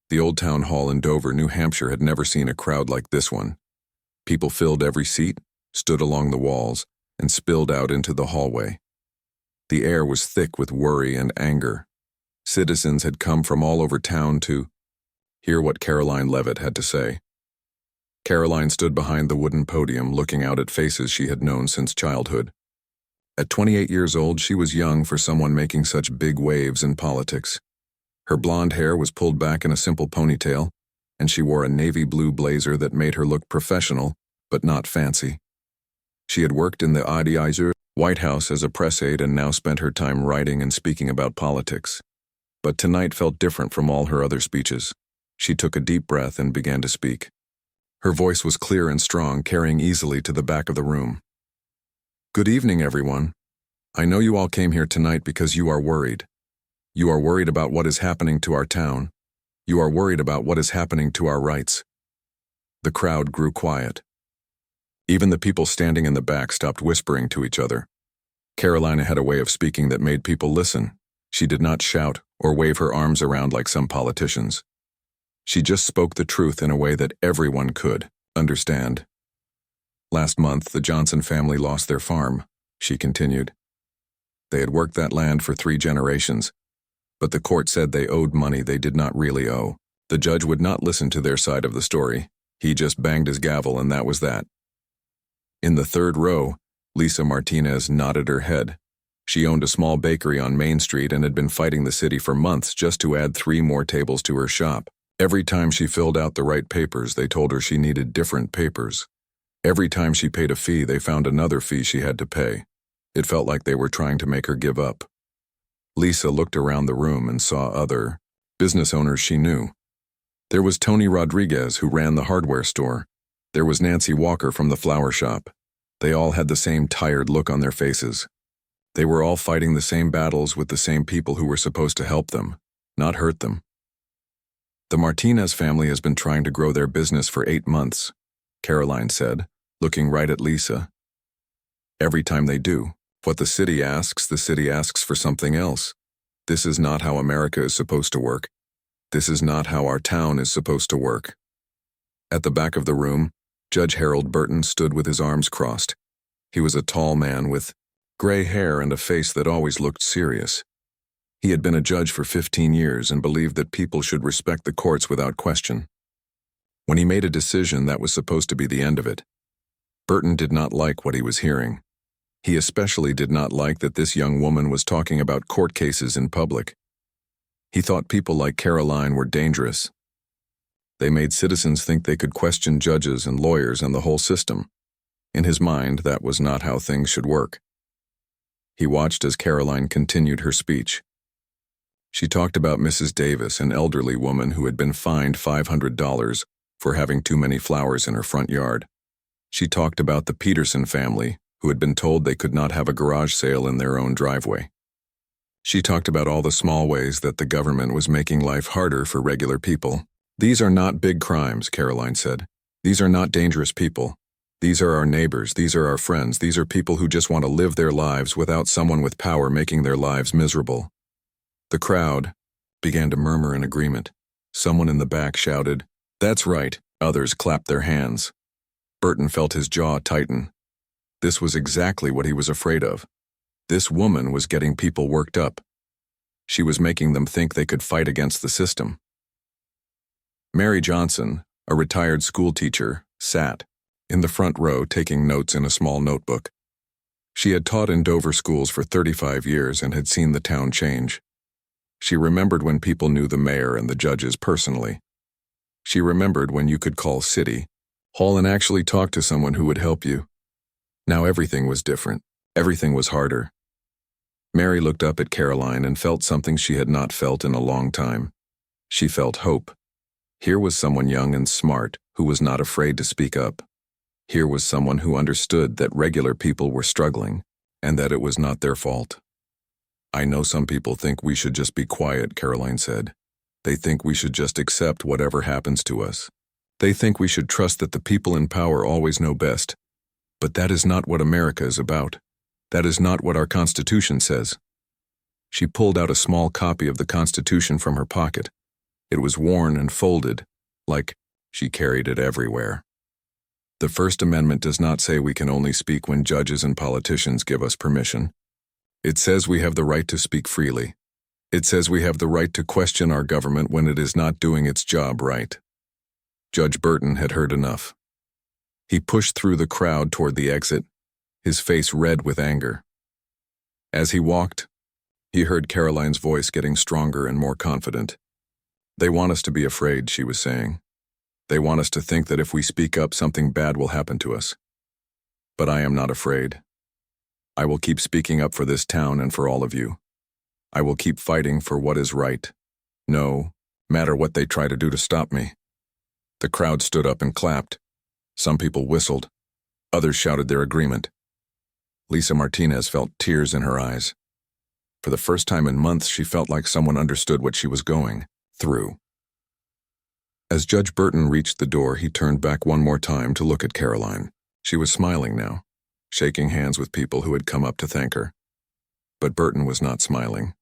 The old town hall in Dover, New Hampshire had never seen a crowd like this one. People filled every seat, stood along the walls, and spilled out into the hallway. The air was thick with worry and anger. Citizens had come from all over town to hear what Caroline Levitt had to say. Caroline stood behind the wooden podium, looking out at faces she had known since childhood. At 28 years old, she was young for someone making such big waves in politics. Her blonde hair was pulled back in a simple ponytail, and she wore a navy blue blazer that made her look professional, but not fancy. She had worked in the Adizer White House as a press aide and now spent her time writing and speaking about politics. But tonight felt different from all her other speeches. She took a deep breath and began to speak. Her voice was clear and strong, carrying easily to the back of the room. Good evening, everyone. I know you all came here tonight because you are worried. You are worried about what is happening to our town. You are worried about what is happening to our rights. The crowd grew quiet. Even the people standing in the back stopped whispering to each other. Carolina had a way of speaking that made people listen. She did not shout or wave her arms around like some politicians. She just spoke the truth in a way that everyone could understand. Last month, the Johnson family lost their farm, she continued. They had worked that land for 3 generations, but the court said they owed money they did not really owe. The judge would not listen to their side of the story. He just banged his gavel, and that was that. In the third row, Lisa Martinez nodded her head. She owned a small bakery on Main Street and had been fighting the city for months just to add 3 more tables to her shop. Every time she filled out the right papers, they told her she needed different papers. Every time she paid a fee, they found another fee she had to pay. It felt like they were trying to make her give up. Lisa looked around the room and saw other business owners she knew. There was Tony Rodriguez, who ran the hardware store. There was Nancy Walker from the flower shop. They all had the same tired look on their faces. They were all fighting the same battles with the same people who were supposed to help them, not hurt them. The Martinez family has been trying to grow their business for 8 months, Caroline said, looking right at Lisa. Every time they do, what the city asks for something else. This is not how America is supposed to work. This is not how our town is supposed to work. At the back of the room, Judge Harold Burton stood with his arms crossed. He was a tall man with gray hair and a face that always looked serious. He had been a judge for 15 years and believed that people should respect the courts without question. When he made a decision, that was supposed to be the end of it. Burton did not like what he was hearing. He especially did not like that this young woman was talking about court cases in public. He thought people like Caroline were dangerous. They made citizens think they could question judges and lawyers and the whole system. In his mind, that was not how things should work. He watched as Caroline continued her speech. She talked about Mrs. Davis, an elderly woman who had been fined $500 for having too many flowers in her front yard. She talked about the Peterson family, who had been told they could not have a garage sale in their own driveway. She talked about all the small ways that the government was making life harder for regular people. These are not big crimes, Caroline said. These are not dangerous people. These are our neighbors, these are our friends, these are people who just want to live their lives without someone with power making their lives miserable. The crowd began to murmur in agreement. Someone in the back shouted, "That's right." Others clapped their hands. Burton felt his jaw tighten. This was exactly what he was afraid of. This woman was getting people worked up. She was making them think they could fight against the system. Mary Johnson, a retired school teacher, sat in the front row taking notes in a small notebook. She had taught in Dover schools for 35 years and had seen the town change. She remembered when people knew the mayor and the judges personally. She remembered when you could call city hall and actually talk to someone who would help you. Now everything was different. Everything was harder. Mary looked up at Caroline and felt something she had not felt in a long time. She felt hope. Here was someone young and smart who was not afraid to speak up. Here was someone who understood that regular people were struggling and that it was not their fault. "I know some people think we should just be quiet," Caroline said. "They think we should just accept whatever happens to us. They think we should trust that the people in power always know best. But that is not what America is about. That is not what our Constitution says." She pulled out a small copy of the Constitution from her pocket. It was worn and folded, like she carried it everywhere. The First Amendment does not say we can only speak when judges and politicians give us permission. It says we have the right to speak freely. It says we have the right to question our government when it is not doing its job right. Judge Burton had heard enough. He pushed through the crowd toward the exit, his face red with anger. As he walked, he heard Caroline's voice getting stronger and more confident. "They want us to be afraid," she was saying. "They want us to think that if we speak up, something bad will happen to us. But I am not afraid. I will keep speaking up for this town and for all of you. I will keep fighting for what is right. No matter what they try to do to stop me." The crowd stood up and clapped. Some people whistled. Others shouted their agreement. Lisa Martinez felt tears in her eyes. For the first time in months, she felt like someone understood what she was going through. As Judge Burton reached the door, he turned back one more time to look at Caroline. She was smiling now, shaking hands with people who had come up to thank her. But Burton was not smiling.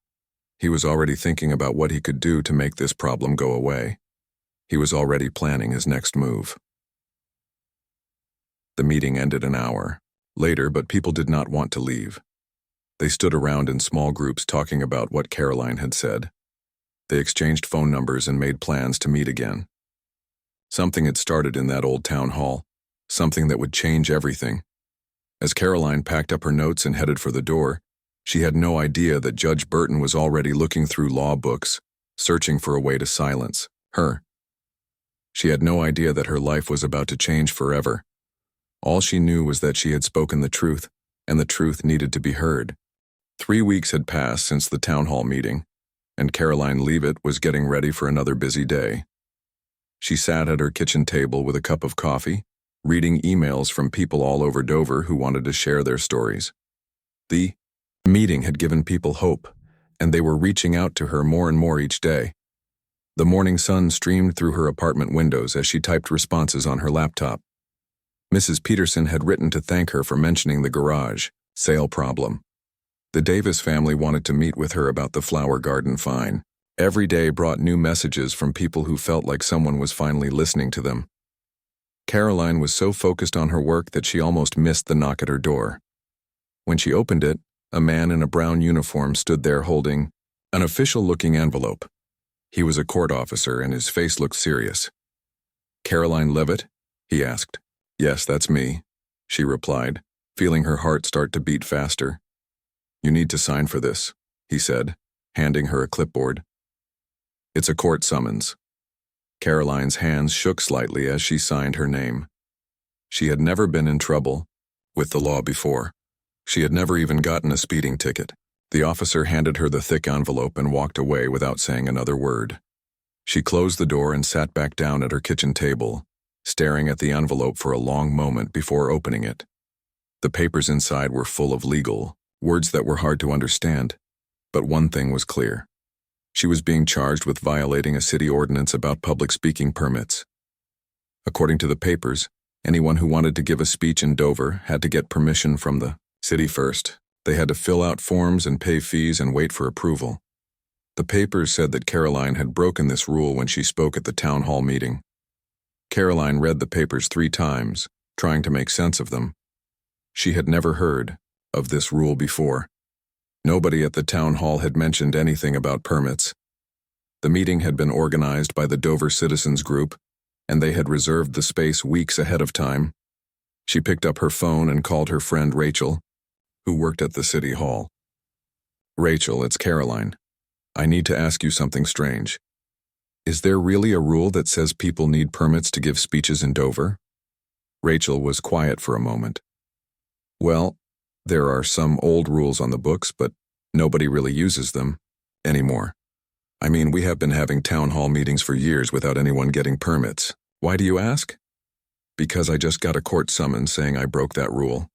He was already thinking about what he could do to make this problem go away. He was already planning his next move. The meeting ended an hour later, but people did not want to leave. They stood around in small groups talking about what Caroline had said. They exchanged phone numbers and made plans to meet again. Something had started in that old town hall, something that would change everything. As Caroline packed up her notes and headed for the door, she had no idea that Judge Burton was already looking through law books, searching for a way to silence her. She had no idea that her life was about to change forever. All she knew was that she had spoken the truth, and the truth needed to be heard. 3 weeks had passed since the town hall meeting, and Caroline Leavitt was getting ready for another busy day. She sat at her kitchen table with a cup of coffee, reading emails from people all over Dover who wanted to share their stories. The meeting had given people hope, and they were reaching out to her more and more each day. The morning sun streamed through her apartment windows as she typed responses on her laptop. Mrs. Peterson had written to thank her for mentioning the garage sale problem. The Davis family wanted to meet with her about the flower garden fine. Every day brought new messages from people who felt like someone was finally listening to them. Caroline was so focused on her work that she almost missed the knock at her door. When she opened it, a man in a brown uniform stood there holding an official-looking envelope. He was a court officer and his face looked serious. "Caroline Leavitt?" he asked. "Yes, that's me," she replied, feeling her heart start to beat faster. "You need to sign for this," he said, handing her a clipboard. "It's a court summons." Caroline's hands shook slightly as she signed her name. She had never been in trouble with the law before. She had never even gotten a speeding ticket. The officer handed her the thick envelope and walked away without saying another word. She closed the door and sat back down at her kitchen table, staring at the envelope for a long moment before opening it. The papers inside were full of legal words that were hard to understand, but one thing was clear. She was being charged with violating a city ordinance about public speaking permits. According to the papers, anyone who wanted to give a speech in Dover had to get permission from the city first. They had to fill out forms and pay fees and wait for approval. The papers said that Caroline had broken this rule when she spoke at the town hall meeting. Caroline read the papers 3 times, trying to make sense of them. She had never heard of this rule before. Nobody at the town hall had mentioned anything about permits. The meeting had been organized by the Dover Citizens Group, and they had reserved the space weeks ahead of time. She picked up her phone and called her friend Rachel, who worked at the city hall. "Rachel, it's Caroline. I need to ask you something strange. Is there really a rule that says people need permits to give speeches in Dover?" Rachel was quiet for a moment. "Well, there are some old rules on the books, but nobody really uses them anymore. I mean, we have been having town hall meetings for years without anyone getting permits. Why do you ask?" "Because I just got a court summons saying I broke that rule."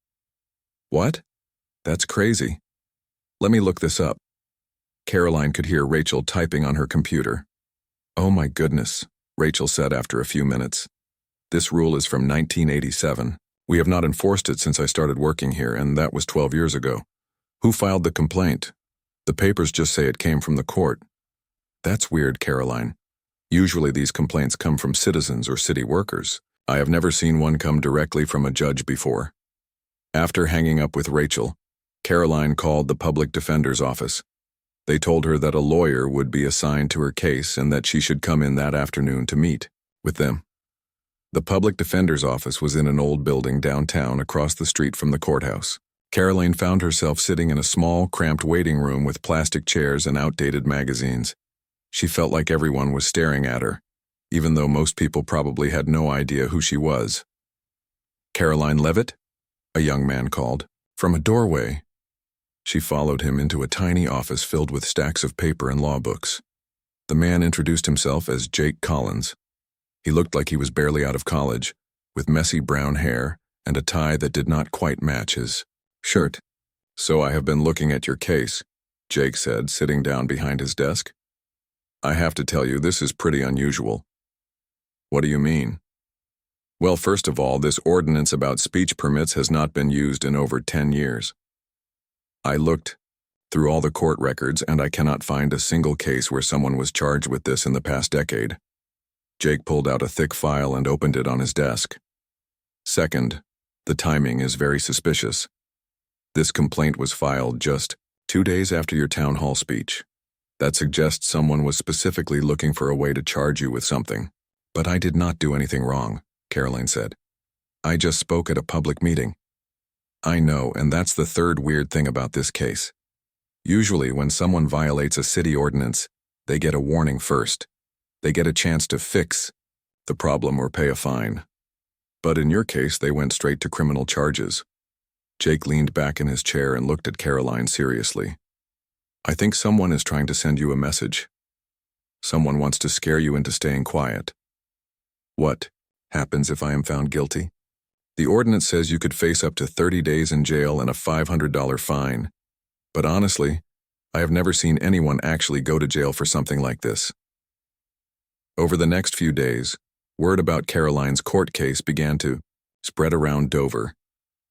"What? That's crazy. Let me look this up." Caroline could hear Rachel typing on her computer. "Oh my goodness," Rachel said after a few minutes. "This rule is from 1987. We have not enforced it since I started working here, and that was 12 years ago. Who filed the complaint? The papers just say it came from the court." "That's weird, Caroline. Usually these complaints come from citizens or city workers. I have never seen one come directly from a judge before. After hanging up with Rachel, Caroline called the public defender's office. They told her that a lawyer would be assigned to her case and that she should come in that afternoon to meet with them. The public defender's office was in an old building downtown across the street from the courthouse. Caroline found herself sitting in a small, cramped waiting room with plastic chairs and outdated magazines. She felt like everyone was staring at her, even though most people probably had no idea who she was. "Caroline Levitt?" a young man called. From a doorway, she followed him into a tiny office filled with stacks of paper and law books. The man introduced himself as Jake Collins. He looked like he was barely out of college, with messy brown hair and a tie that did not quite match his shirt. "So I have been looking at your case," Jake said, sitting down behind his desk. "I have to tell you, this is pretty unusual." "What do you mean?" "Well, first of all, this ordinance about speech permits has not been used in over 10 years. I looked through all the court records and I cannot find a single case where someone was charged with this in the past decade." Jake pulled out a thick file and opened it on his desk. "Second, the timing is very suspicious. This complaint was filed just 2 days after your town hall speech. That suggests someone was specifically looking for a way to charge you with something." "But I did not do anything wrong," Caroline said. "I just spoke at a public meeting." "I know, and that's the third weird thing about this case. Usually when someone violates a city ordinance, they get a warning first. They get a chance to fix the problem or pay a fine. But in your case, they went straight to criminal charges." Jake leaned back in his chair and looked at Caroline seriously. "I think someone is trying to send you a message. Someone wants to scare you into staying quiet." "What happens if I am found guilty?" "The ordinance says you could face up to 30 days in jail and a $500 fine. But honestly, I have never seen anyone actually go to jail for something like this." Over the next few days, word about Caroline's court case began to spread around Dover.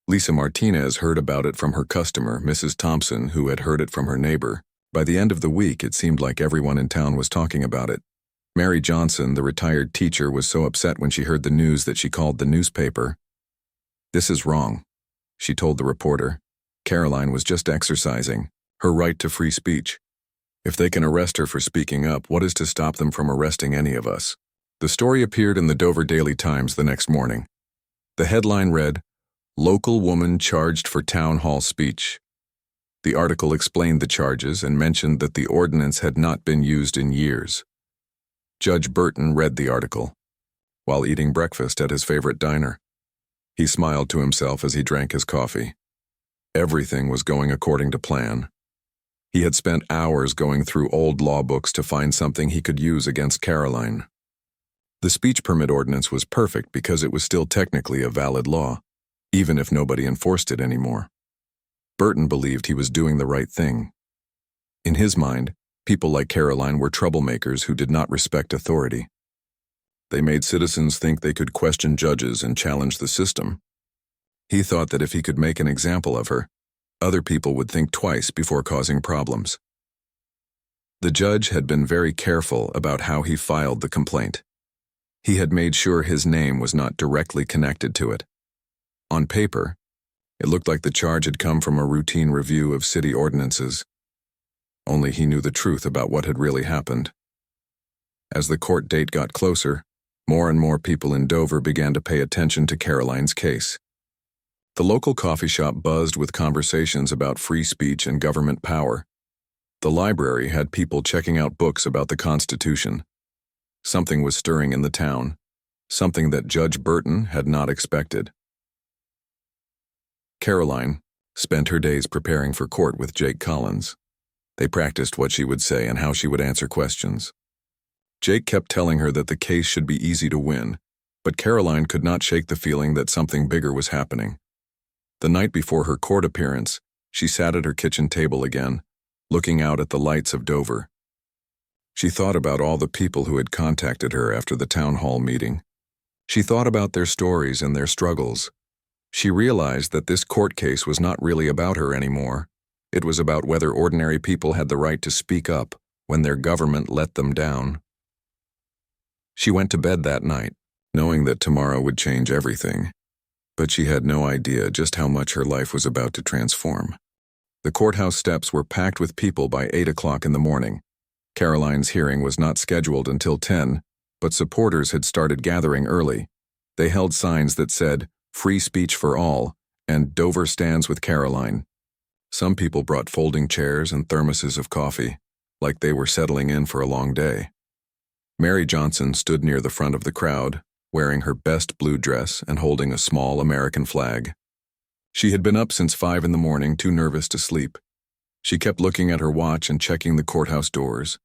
Lisa Martinez heard about it from her customer, Mrs. Thompson, who had heard it from her neighbor. By the end of the week, it seemed like everyone in town was talking about it. Mary Johnson, the retired teacher, was so upset when she heard the news that she called the newspaper. "This is wrong," she told the reporter. "Caroline was just exercising her right to free speech. If they can arrest her for speaking up, what is to stop them from arresting any of us?" The story appeared in the Dover Daily Times the next morning. The headline read, "Local woman charged for town hall speech." The article explained the charges and mentioned that the ordinance had not been used in years. Judge Burton read the article while eating breakfast at his favorite diner. He smiled to himself as he drank his coffee. Everything was going according to plan. He had spent hours going through old law books to find something he could use against Caroline. The speech permit ordinance was perfect because it was still technically a valid law, even if nobody enforced it anymore. Burton believed he was doing the right thing. In his mind, people like Caroline were troublemakers who did not respect authority. They made citizens think they could question judges and challenge the system. He thought that if he could make an example of her, other people would think twice before causing problems. The judge had been very careful about how he filed the complaint. He had made sure his name was not directly connected to it. On paper, it looked like the charge had come from a routine review of city ordinances. Only he knew the truth about what had really happened. As the court date got closer, more and more people in Dover began to pay attention to Caroline's case. The local coffee shop buzzed with conversations about free speech and government power. The library had people checking out books about the Constitution. Something was stirring in the town, something that Judge Burton had not expected. Caroline spent her days preparing for court with Jake Collins. They practiced what she would say and how she would answer questions. Jake kept telling her that the case should be easy to win, but Caroline could not shake the feeling that something bigger was happening. The night before her court appearance, she sat at her kitchen table again, looking out at the lights of Dover. She thought about all the people who had contacted her after the town hall meeting. She thought about their stories and their struggles. She realized that this court case was not really about her anymore. It was about whether ordinary people had the right to speak up when their government let them down. She went to bed that night, knowing that tomorrow would change everything, but she had no idea just how much her life was about to transform. The courthouse steps were packed with people by 8 o'clock in the morning. Caroline's hearing was not scheduled until 10, but supporters had started gathering early. They held signs that said, "Free speech for all," and "Dover stands with Caroline." Some people brought folding chairs and thermoses of coffee, like they were settling in for a long day. Mary Johnson stood near the front of the crowd, wearing her best blue dress and holding a small American flag. She had been up since 5 in the morning, too nervous to sleep. She kept looking at her watch and checking the courthouse doors.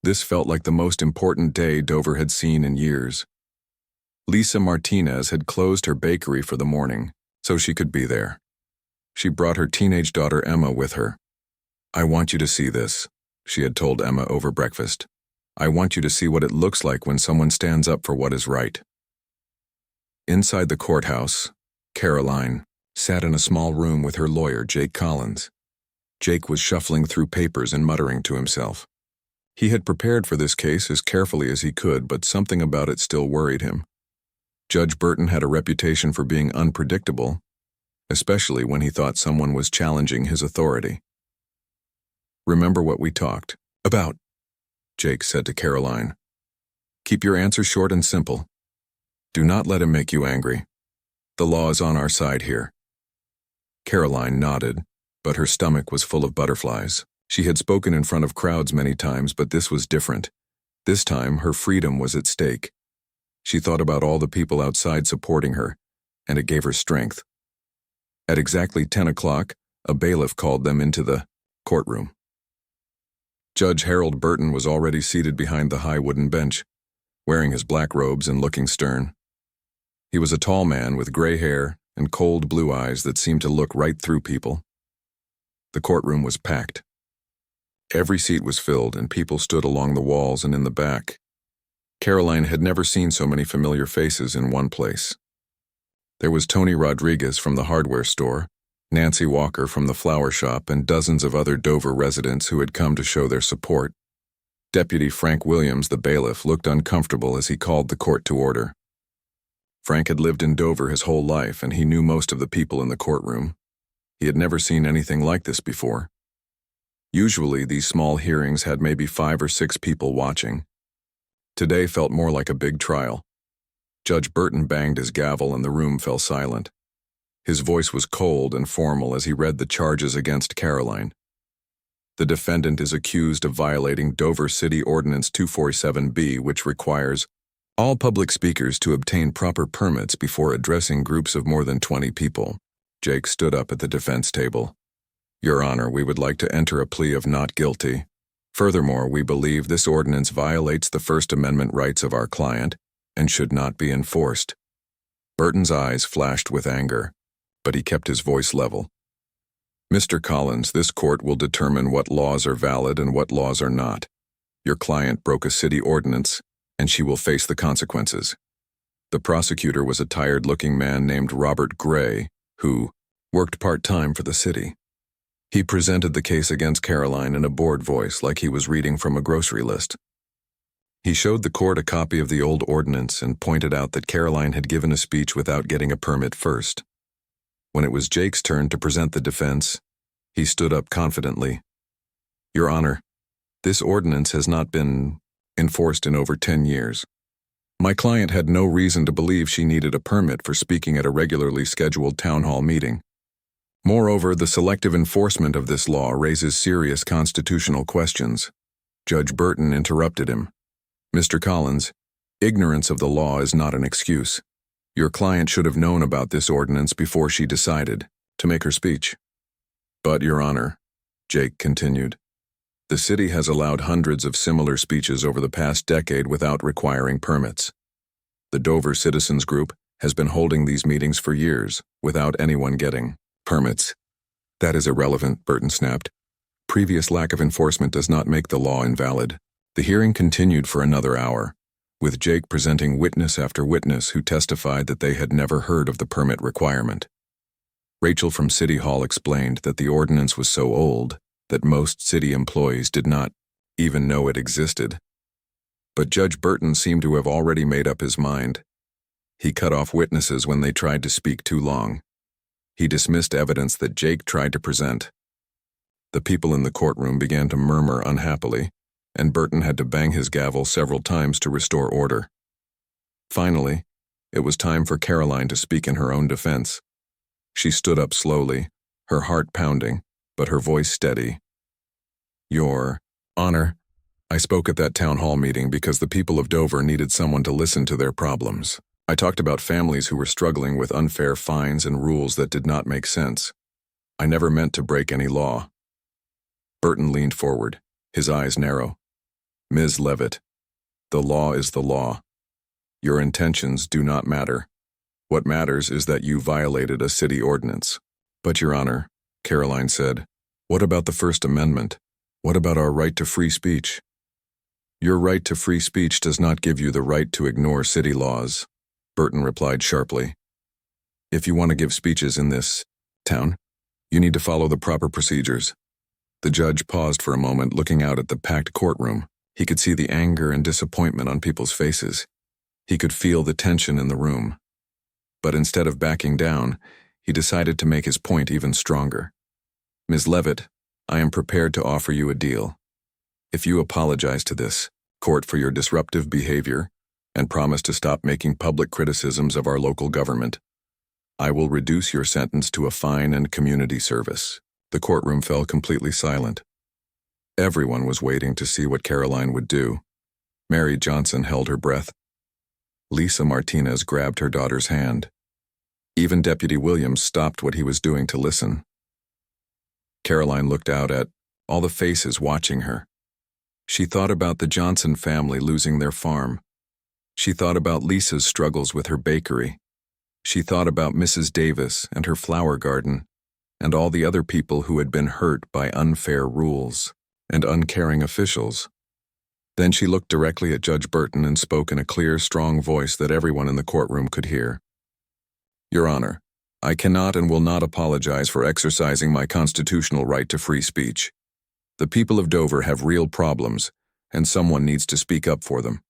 This felt like the most important day Dover had seen in years. Lisa Martinez had closed her bakery for the morning, so she could be there. She brought her teenage daughter Emma with her. "I want you to see this," she had told Emma over breakfast. "I want you to see what it looks like when someone stands up for what is right." Inside the courthouse, Caroline sat in a small room with her lawyer, Jake Collins. Jake was shuffling through papers and muttering to himself. He had prepared for this case as carefully as he could, but something about it still worried him. Judge Burton had a reputation for being unpredictable, especially when he thought someone was challenging his authority. "Remember what we talked about," Jake said to Caroline. "Keep your answers short and simple. Do not let him make you angry. The law is on our side here." Caroline nodded, but her stomach was full of butterflies. She had spoken in front of crowds many times, but this was different. This time, her freedom was at stake. She thought about all the people outside supporting her, and it gave her strength. At exactly 10 o'clock, a bailiff called them into the courtroom. Judge Harold Burton was already seated behind the high wooden bench, wearing his black robes and looking stern. He was a tall man with gray hair and cold blue eyes that seemed to look right through people. The courtroom was packed. Every seat was filled, and people stood along the walls and in the back. Caroline had never seen so many familiar faces in one place. There was Tony Rodriguez from the hardware store, Nancy Walker from the flower shop, and dozens of other Dover residents who had come to show their support. Deputy Frank Williams, the bailiff, looked uncomfortable as he called the court to order. Frank had lived in Dover his whole life, and he knew most of the people in the courtroom. He had never seen anything like this before. Usually, these small hearings had maybe 5 or 6 people watching. Today felt more like a big trial. Judge Burton banged his gavel and the room fell silent. His voice was cold and formal as he read the charges against Caroline. The defendant is accused of violating Dover City Ordinance 247B, which requires all public speakers to obtain proper permits before addressing groups of more than 20 people. Jake stood up at the defense table. "Your Honor, we would like to enter a plea of not guilty. Furthermore, we believe this ordinance violates the First Amendment rights of our client and should not be enforced." Burton's eyes flashed with anger, but he kept his voice level. "Mr. Collins, this court will determine what laws are valid and what laws are not. Your client broke a city ordinance, and she will face the consequences." The prosecutor was a tired-looking man named Robert Gray, who worked part-time for the city. He presented the case against Caroline in a bored voice, like he was reading from a grocery list. He showed the court a copy of the old ordinance and pointed out that Caroline had given a speech without getting a permit first. When it was Jake's turn to present the defense, he stood up confidently. "Your Honor, this ordinance has not been enforced in over 10 years. My client had no reason to believe she needed a permit for speaking at a regularly scheduled town hall meeting. Moreover, the selective enforcement of this law raises serious constitutional questions." Judge Burton interrupted him. "Mr. Collins, ignorance of the law is not an excuse. Your client should have known about this ordinance before she decided to make her speech." "But, Your Honor," Jake continued, "the city has allowed hundreds of similar speeches over the past decade without requiring permits. The Dover Citizens Group has been holding these meetings for years without anyone getting permits." "That is irrelevant," Burton snapped. "Previous lack of enforcement does not make the law invalid." The hearing continued for another hour, with Jake presenting witness after witness who testified that they had never heard of the permit requirement. Rachel from City Hall explained that the ordinance was so old that most city employees did not even know it existed. But Judge Burton seemed to have already made up his mind. He cut off witnesses when they tried to speak too long. He dismissed evidence that Jake tried to present. The people in the courtroom began to murmur unhappily, and Burton had to bang his gavel several times to restore order. Finally, it was time for Caroline to speak in her own defense. She stood up slowly, her heart pounding, but her voice steady. "Your Honor, I spoke at that town hall meeting because the people of Dover needed someone to listen to their problems. I talked about families who were struggling with unfair fines and rules that did not make sense. I never meant to break any law." Burton leaned forward, his eyes narrow. "Ms. Levitt, the law is the law. Your intentions do not matter. What matters is that you violated a city ordinance." "But, Your Honor," Caroline said, "what about the First Amendment? What about our right to free speech?" "Your right to free speech does not give you the right to ignore city laws," Burton replied sharply. "If you want to give speeches in this town, you need to follow the proper procedures." The judge paused for a moment, looking out at the packed courtroom. He could see the anger and disappointment on people's faces. He could feel the tension in the room. But instead of backing down, he decided to make his point even stronger. "Ms. Levitt, I am prepared to offer you a deal. If you apologize to this court for your disruptive behavior and promise to stop making public criticisms of our local government, I will reduce your sentence to a fine and community service." The courtroom fell completely silent. Everyone was waiting to see what Caroline would do. Mary Johnson held her breath. Lisa Martinez grabbed her daughter's hand. Even Deputy Williams stopped what he was doing to listen. Caroline looked out at all the faces watching her. She thought about the Johnson family losing their farm. She thought about Lisa's struggles with her bakery. She thought about Mrs. Davis and her flower garden, and all the other people who had been hurt by unfair rules and uncaring officials. Then she looked directly at Judge Burton and spoke in a clear, strong voice that everyone in the courtroom could hear. "Your Honor, I cannot and will not apologize for exercising my constitutional right to free speech. The people of Dover have real problems, and someone needs to speak up for them.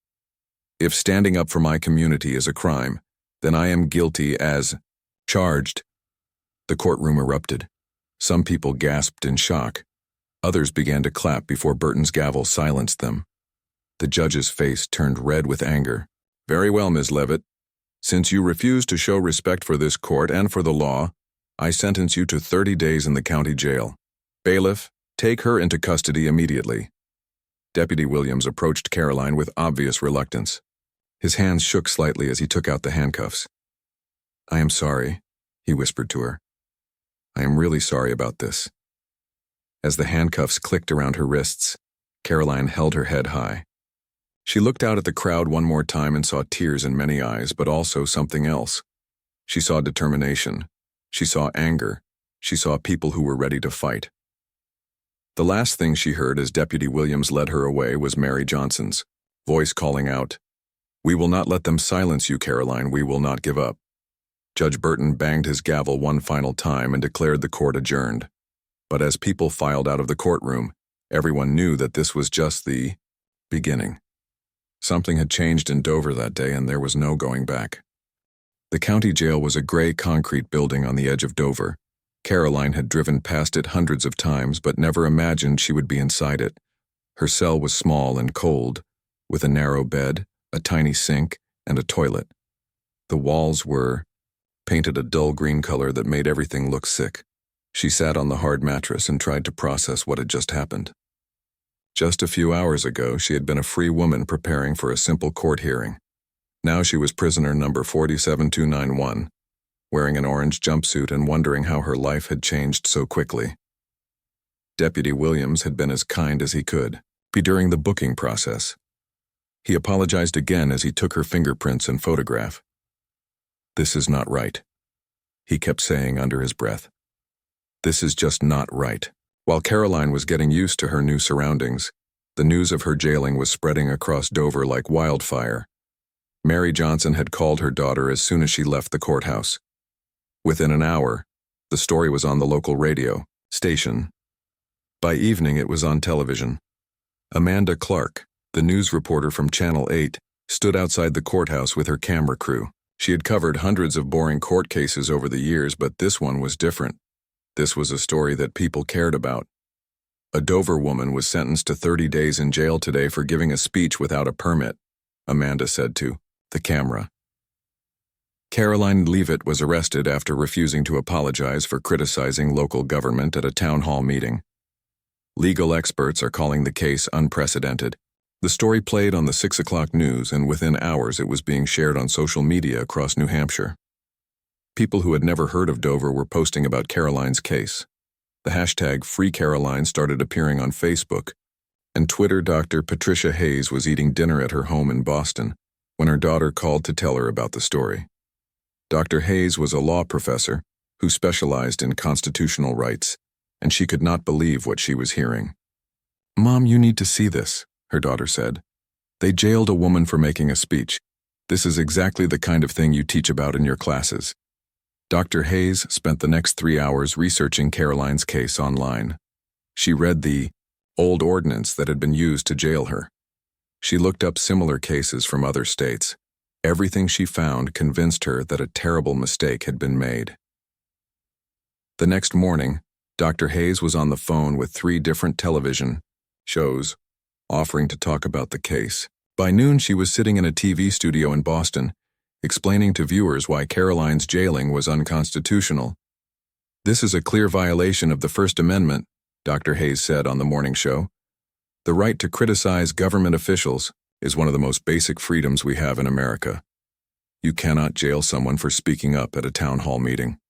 If standing up for my community is a crime, then I am guilty as charged." The courtroom erupted. Some people gasped in shock. Others began to clap before Burton's gavel silenced them. The judge's face turned red with anger. "Very well, Ms. Levitt. Since you refuse to show respect for this court and for the law, I sentence you to 30 days in the county jail. Bailiff, take her into custody immediately." Deputy Williams approached Caroline with obvious reluctance. His hands shook slightly as he took out the handcuffs. "I am sorry," he whispered to her. "I am really sorry about this." As the handcuffs clicked around her wrists, Caroline held her head high. She looked out at the crowd one more time and saw tears in many eyes, but also something else. She saw determination. She saw anger. She saw people who were ready to fight. The last thing she heard as Deputy Williams led her away was Mary Johnson's voice calling out, "We will not let them silence you, Caroline. We will not give up." Judge Burton banged his gavel one final time and declared the court adjourned. But as people filed out of the courtroom, everyone knew that this was just the beginning. Something had changed in Dover that day, and there was no going back. The county jail was a gray concrete building on the edge of Dover. Caroline had driven past it hundreds of times, but never imagined she would be inside it. Her cell was small and cold, with a narrow bed, a tiny sink, and a toilet. The walls were painted a dull green color that made everything look sick. She sat on the hard mattress and tried to process what had just happened. Just a few hours ago, she had been a free woman preparing for a simple court hearing. Now she was prisoner number 47291, wearing an orange jumpsuit and wondering how her life had changed so quickly. Deputy Williams had been as kind as he could, during the booking process. He apologized again as he took her fingerprints and photograph. "This is not right," he kept saying under his breath. "This is just not right." While Caroline was getting used to her new surroundings, the news of her jailing was spreading across Dover like wildfire. Mary Johnson had called her daughter as soon as she left the courthouse. Within an hour, the story was on the local radio station. By evening, it was on television. Amanda Clark, The news reporter from Channel 8 stood outside the courthouse with her camera crew. She had covered hundreds of boring court cases over the years, but this one was different. This was a story that people cared about. A Dover woman was sentenced to 30 days in jail today for giving a speech without a permit, Amanda said to the camera. Caroline Leavitt was arrested after refusing to apologize for criticizing local government at a town hall meeting. Legal experts are calling the case unprecedented. The story played on the 6 o'clock news, and within hours it was being shared on social media across New Hampshire. People who had never heard of Dover were posting about Caroline's case. The hashtag #FreeCaroline started appearing on Facebook, and Twitter. Dr. Patricia Hayes was eating dinner at her home in Boston when her daughter called to tell her about the story. Dr. Hayes was a law professor who specialized in constitutional rights, and she could not believe what she was hearing. "Mom, you need to see this," her daughter said. "They jailed a woman for making a speech. This is exactly the kind of thing you teach about in your classes." Dr. Hayes spent the next 3 hours researching Caroline's case online. She read the old ordinance that had been used to jail her. She looked up similar cases from other states. Everything she found convinced her that a terrible mistake had been made. The next morning, Dr. Hayes was on the phone with 3 different television shows, offering to talk about the case. By noon, she was sitting in a TV studio in Boston, explaining to viewers why Caroline's jailing was unconstitutional. "This is a clear violation of the First Amendment," Dr. Hayes said on the morning show. "The right to criticize government officials is one of the most basic freedoms we have in America. You cannot jail someone for speaking up at a town hall meeting."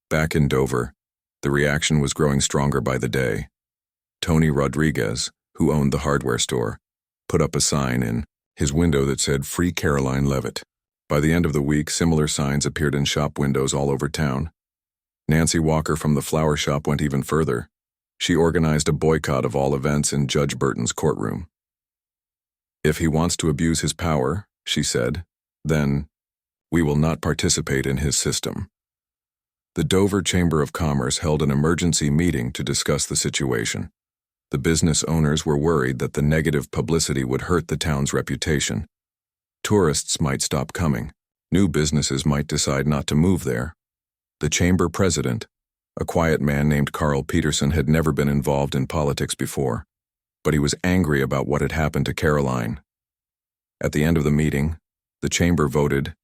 Back in Dover, the reaction was growing stronger by the day. Tony Rodriguez, who owned the hardware store, put up a sign in his window that said "Free Caroline Leavitt." By the end of the week, similar signs appeared in shop windows all over town. Nancy Walker from the flower shop went even further. She organized a boycott of all events in Judge Burton's courtroom. "If he wants to abuse his power," she said, "then we will not participate in his system." The Dover Chamber of Commerce held an emergency meeting to discuss the situation. The business owners were worried that the negative publicity would hurt the town's reputation. Tourists might stop coming. New businesses might decide not to move there. The chamber president, a quiet man named Carl Peterson, had never been involved in politics before, but he was angry about what had happened to Caroline. At the end of the meeting, the chamber voted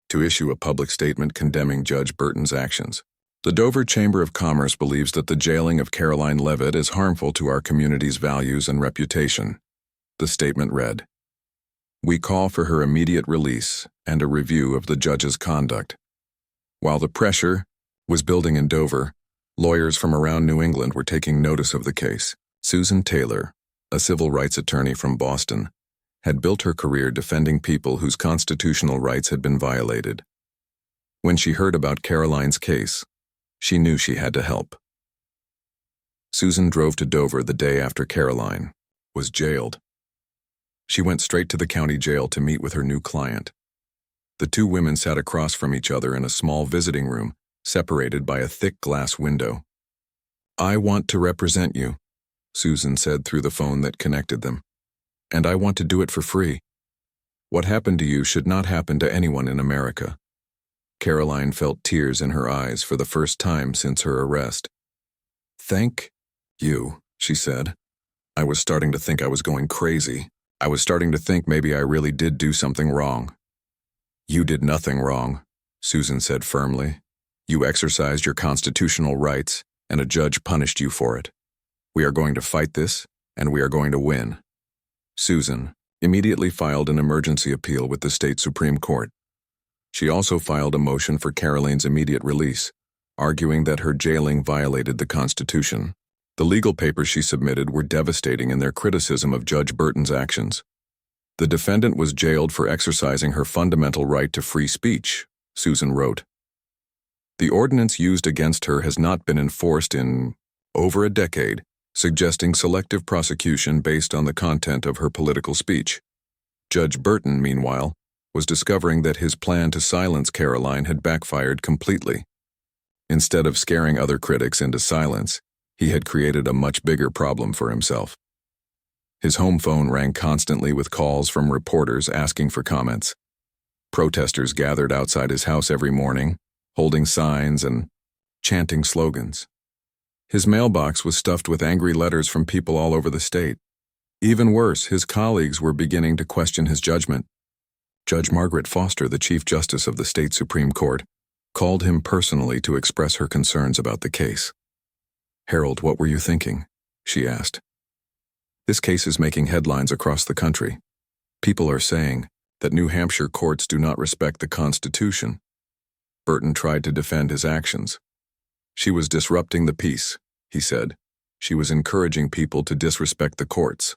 to issue a public statement condemning Judge Burton's actions. The Dover Chamber of Commerce believes that the jailing of Caroline Leavitt is harmful to our community's values and reputation. The statement read, "We call for her immediate release and a review of the judge's conduct." While the pressure was building in Dover, lawyers from around New England were taking notice of the case. Susan Taylor, a civil rights attorney from Boston, had built her career defending people whose constitutional rights had been violated. When she heard about Caroline's case, she knew she had to help. Susan drove to Dover the day after Caroline was jailed. She went straight to the county jail to meet with her new client. The 2 women sat across from each other in a small visiting room, separated by a thick glass window. "I want to represent you," Susan said through the phone that connected them. "And I want to do it for free. What happened to you should not happen to anyone in America." Caroline felt tears in her eyes for the first time since her arrest. "Thank you," she said. "I was starting to think I was going crazy. I was starting to think maybe I really did do something wrong." "You did nothing wrong," Susan said firmly. "You exercised your constitutional rights, and a judge punished you for it. We are going to fight this, and we are going to win." Susan immediately filed an emergency appeal with the state Supreme Court. She also filed a motion for Caroline's immediate release, arguing that her jailing violated the Constitution. The legal papers she submitted were devastating in their criticism of Judge Burton's actions. The defendant was jailed for exercising her fundamental right to free speech, Susan wrote. The ordinance used against her has not been enforced in over a decade, suggesting selective prosecution based on the content of her political speech. Judge Burton, meanwhile, was discovering that his plan to silence Caroline had backfired completely. Instead of scaring other critics into silence, he had created a much bigger problem for himself. His home phone rang constantly with calls from reporters asking for comments. Protesters gathered outside his house every morning, holding signs and chanting slogans. His mailbox was stuffed with angry letters from people all over the state. Even worse, his colleagues were beginning to question his judgment. Judge Margaret Foster, the Chief Justice of the state Supreme Court, called him personally to express her concerns about the case. "Harold, what were you thinking?" she asked. "This case is making headlines across the country. People are saying that New Hampshire courts do not respect the Constitution." Burton tried to defend his actions. "She was disrupting the peace," he said. "She was encouraging people to disrespect the courts.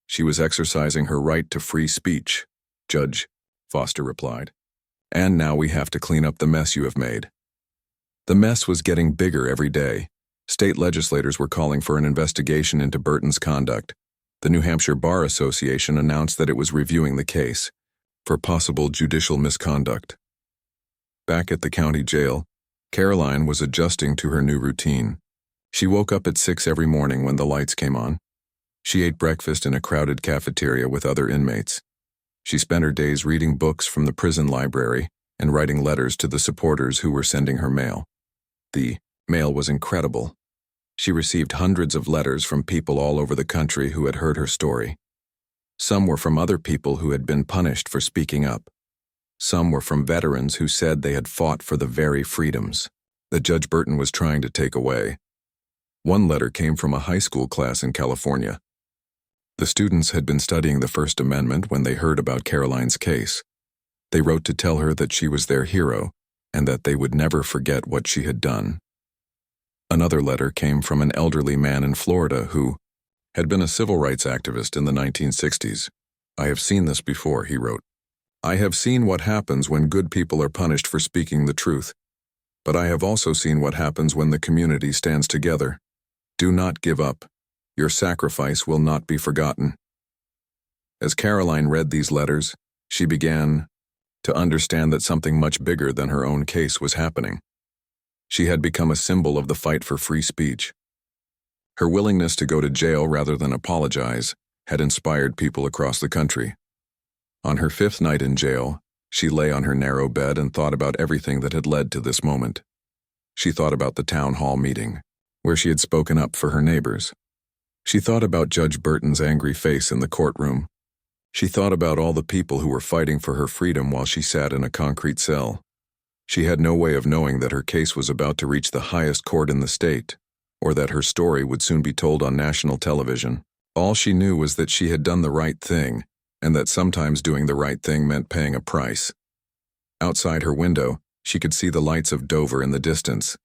She was exercising her right to free speech, Judge," Foster replied. "And now we have to clean up the mess you have made." The mess was getting bigger every day. State legislators were calling for an investigation into Burton's conduct. The New Hampshire Bar Association announced that it was reviewing the case for possible judicial misconduct. Back at the county jail, Caroline was adjusting to her new routine. She woke up at 6 every morning when the lights came on. She ate breakfast in a crowded cafeteria with other inmates. She spent her days reading books from the prison library and writing letters to the supporters who were sending her mail. The mail was incredible. She received hundreds of letters from people all over the country who had heard her story. Some were from other people who had been punished for speaking up. Some were from veterans who said they had fought for the very freedoms that Judge Burton was trying to take away. One letter came from a high school class in California. The students had been studying the First Amendment when they heard about Caroline's case. They wrote to tell her that she was their hero and that they would never forget what she had done. Another letter came from an elderly man in Florida who had been a civil rights activist in the 1960s. "I have seen this before," he wrote. "I have seen what happens when good people are punished for speaking the truth. But I have also seen what happens when the community stands together. Do not give up. Your sacrifice will not be forgotten." As Caroline read these letters, she began to understand that something much bigger than her own case was happening. She had become a symbol of the fight for free speech. Her willingness to go to jail rather than apologize had inspired people across the country. On her 5th night in jail, she lay on her narrow bed and thought about everything that had led to this moment. She thought about the town hall meeting, where she had spoken up for her neighbors. She thought about Judge Burton's angry face in the courtroom. She thought about all the people who were fighting for her freedom while she sat in a concrete cell. She had no way of knowing that her case was about to reach the highest court in the state, or that her story would soon be told on national television. All she knew was that she had done the right thing, and that sometimes doing the right thing meant paying a price. Outside her window, she could see the lights of Dover in the distance.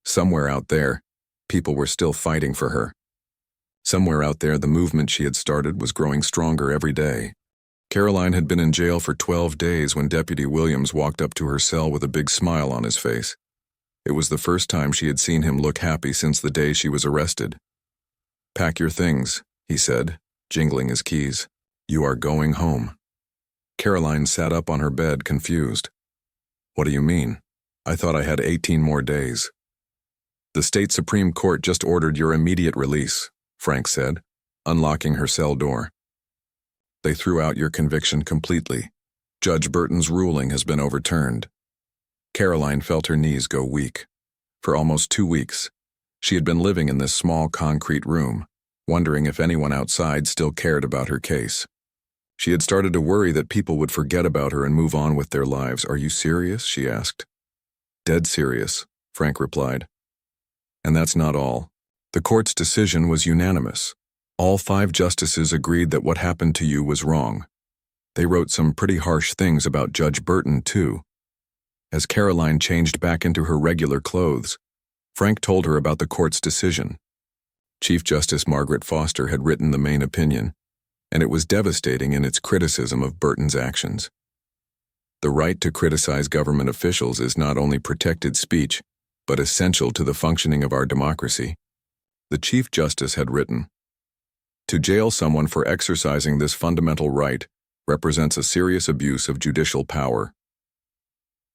Somewhere out there, people were still fighting for her. Somewhere out there, the movement she had started was growing stronger every day. Caroline had been in jail for 12 days when Deputy Williams walked up to her cell with a big smile on his face. It was the first time she had seen him look happy since the day she was arrested. "Pack your things," he said, jingling his keys. "You are going home." Caroline sat up on her bed, confused. "What do you mean? I thought I had 18 more days." "The state Supreme Court just ordered your immediate release," Frank said, unlocking her cell door. "They threw out your conviction completely. Judge Burton's ruling has been overturned." Caroline felt her knees go weak. For almost 2 weeks, she had been living in this small concrete room, wondering if anyone outside still cared about her case. She had started to worry that people would forget about her and move on with their lives. "Are you serious?" she asked. "Dead serious," Frank replied. "And that's not all. The court's decision was unanimous. All 5 justices agreed that what happened to you was wrong. They wrote some pretty harsh things about Judge Burton, too." As Caroline changed back into her regular clothes, Frank told her about the court's decision. Chief Justice Margaret Foster had written the main opinion, and it was devastating in its criticism of Burton's actions. The right to criticize government officials is not only protected speech, but essential to the functioning of our democracy. The Chief Justice had written, "To jail someone for exercising this fundamental right represents a serious abuse of judicial power."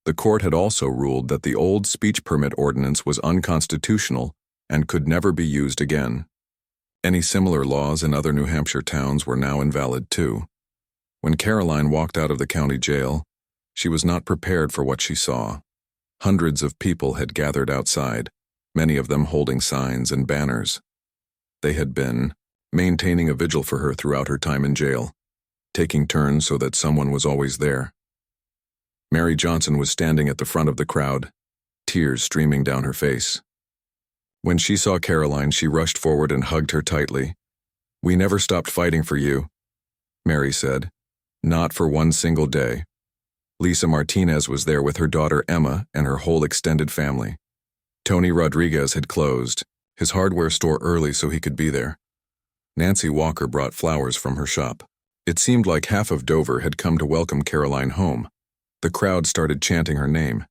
The court had also ruled that the old speech permit ordinance was unconstitutional and could never be used again. Any similar laws in other New Hampshire towns were now invalid too. When Caroline walked out of the county jail, she was not prepared for what she saw. Hundreds of people had gathered outside, many of them holding signs and banners. They had been maintaining a vigil for her throughout her time in jail, taking turns so that someone was always there. Mary Johnson was standing at the front of the crowd, tears streaming down her face. When she saw Caroline, she rushed forward and hugged her tightly. "We never stopped fighting for you," Mary said. "Not for one single day." Lisa Martinez was there with her daughter Emma and her whole extended family. Tony Rodriguez had closed his hardware store early so he could be there. Nancy Walker brought flowers from her shop. It seemed like half of Dover had come to welcome Caroline home. The crowd started chanting her name.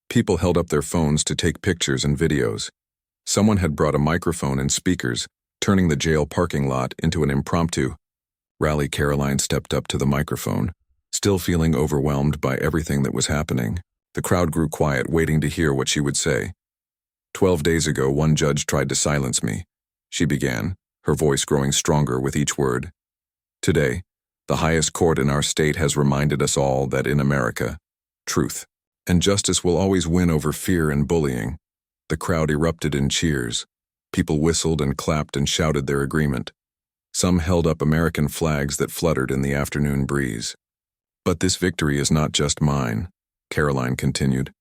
People held up their phones to take pictures and videos. Someone had brought a microphone and speakers, turning the jail parking lot into an impromptu rally. Caroline stepped up to the microphone, still feeling overwhelmed by everything that was happening. The crowd grew quiet, waiting to hear what she would say. 12 days ago, one judge tried to silence me, she began, her voice growing stronger with each word. Today, the highest court in our state has reminded us all that in America, truth and justice will always win over fear and bullying. The crowd erupted in cheers. People whistled and clapped and shouted their agreement. Some held up American flags that fluttered in the afternoon breeze. "But this victory is not just mine," Caroline continued.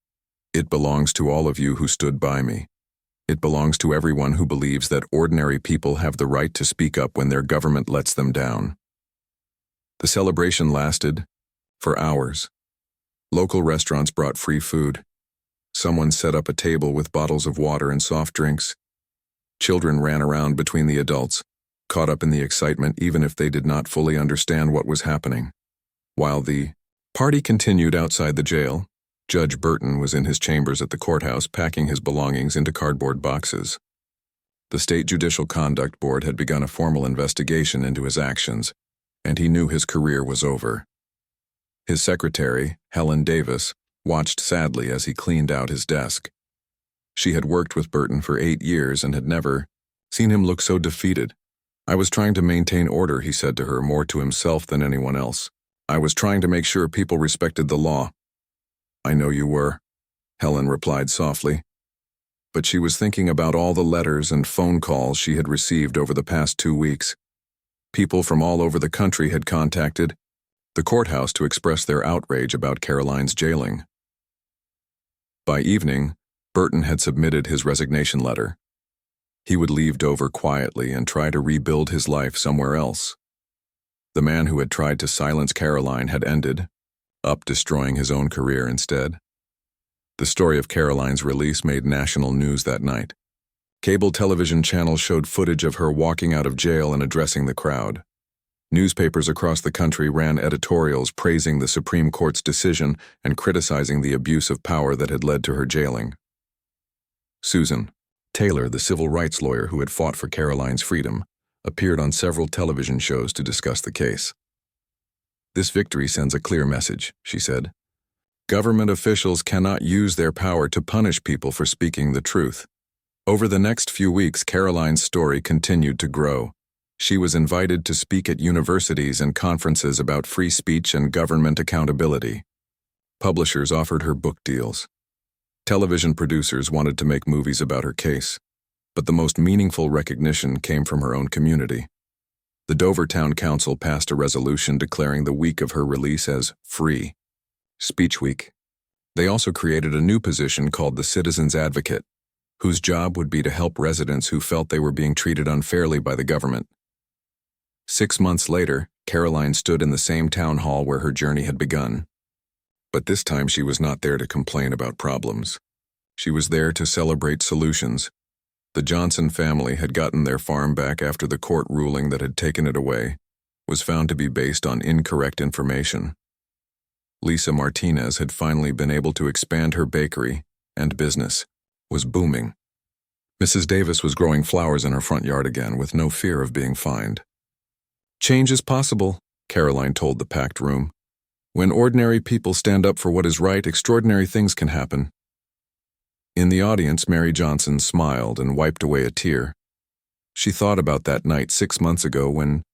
"It belongs to all of you who stood by me. It belongs to everyone who believes that ordinary people have the right to speak up when their government lets them down." The celebration lasted for hours. Local restaurants brought free food. Someone set up a table with bottles of water and soft drinks. Children ran around between the adults, caught up in the excitement even if they did not fully understand what was happening. While the party continued outside the jail, Judge Burton was in his chambers at the courthouse packing his belongings into cardboard boxes. The State Judicial Conduct Board had begun a formal investigation into his actions, and he knew his career was over. His secretary, Helen Davis, watched sadly as he cleaned out his desk. She had worked with Burton for 8 years and had never seen him look so defeated. "I was trying to maintain order," he said to her, more to himself than anyone else. "I was trying to make sure people respected the law." "I know you were," Helen replied softly. But she was thinking about all the letters and phone calls she had received over the past 2 weeks. People from all over the country had contacted the courthouse to express their outrage about Caroline's jailing. By evening, Burton had submitted his resignation letter. He would leave Dover quietly and try to rebuild his life somewhere else. The man who had tried to silence Caroline had ended up destroying his own career instead. The story of Caroline's release made national news that night. Cable television channels showed footage of her walking out of jail and addressing the crowd. Newspapers across the country ran editorials praising the Supreme Court's decision and criticizing the abuse of power that had led to her jailing. Susan Taylor, the civil rights lawyer who had fought for Caroline's freedom, appeared on several television shows to discuss the case. "This victory sends a clear message," she said. "Government officials cannot use their power to punish people for speaking the truth." Over the next few weeks, Caroline's story continued to grow. She was invited to speak at universities and conferences about free speech and government accountability. Publishers offered her book deals. Television producers wanted to make movies about her case. But the most meaningful recognition came from her own community. The Dover Town Council passed a resolution declaring the week of her release as Free Speech Week. They also created a new position called the Citizens Advocate, whose job would be to help residents who felt they were being treated unfairly by the government. 6 months later, Caroline stood in the same town hall where her journey had begun. But this time she was not there to complain about problems. She was there to celebrate solutions. The Johnson family had gotten their farm back after the court ruling that had taken it away was found to be based on incorrect information. Lisa Martinez had finally been able to expand her bakery, and business was booming. Mrs. Davis was growing flowers in her front yard again with no fear of being fined. "Change is possible," Caroline told the packed room. "When ordinary people stand up for what is right, extraordinary things can happen." In the audience, Mary Johnson smiled and wiped away a tear. She thought about that night 6 months ago when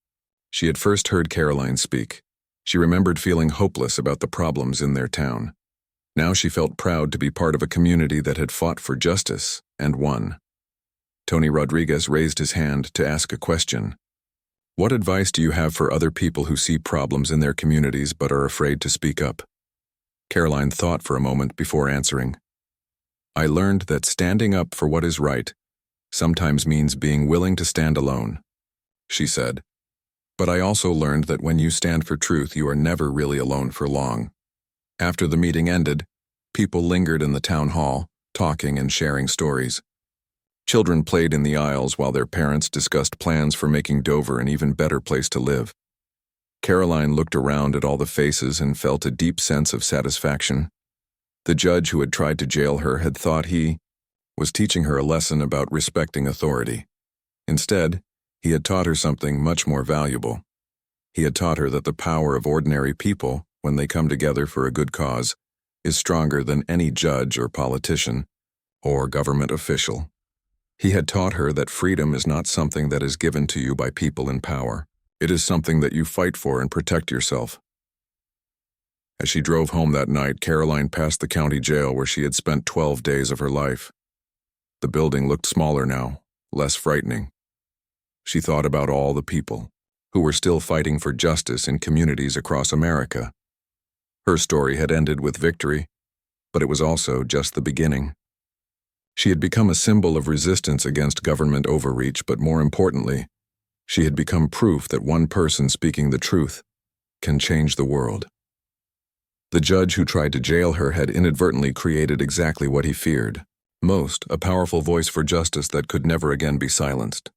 she had first heard Caroline speak. She remembered feeling hopeless about the problems in their town. Now she felt proud to be part of a community that had fought for justice and won. Tony Rodriguez raised his hand to ask a question. What advice do you have for other people who see problems in their communities but are afraid to speak up? Caroline thought for a moment before answering. I learned that standing up for what is right sometimes means being willing to stand alone, she said. But I also learned that when you stand for truth, you are never really alone for long. After the meeting ended, people lingered in the town hall, talking and sharing stories. Children played in the aisles while their parents discussed plans for making Dover an even better place to live. Caroline looked around at all the faces and felt a deep sense of satisfaction. The judge who had tried to jail her had thought he was teaching her a lesson about respecting authority. Instead, he had taught her something much more valuable. He had taught her that the power of ordinary people, when they come together for a good cause, is stronger than any judge or politician or government official. He had taught her that freedom is not something that is given to you by people in power. It is something that you fight for and protect yourself. As she drove home that night, Caroline passed the county jail where she had spent 12 days of her life. The building looked smaller now, less frightening. She thought about all the people who were still fighting for justice in communities across America. Her story had ended with victory, but it was also just the beginning. She had become a symbol of resistance against government overreach, but more importantly, she had become proof that one person speaking the truth can change the world. The judge who tried to jail her had inadvertently created exactly what he feared most, a powerful voice for justice that could never again be silenced.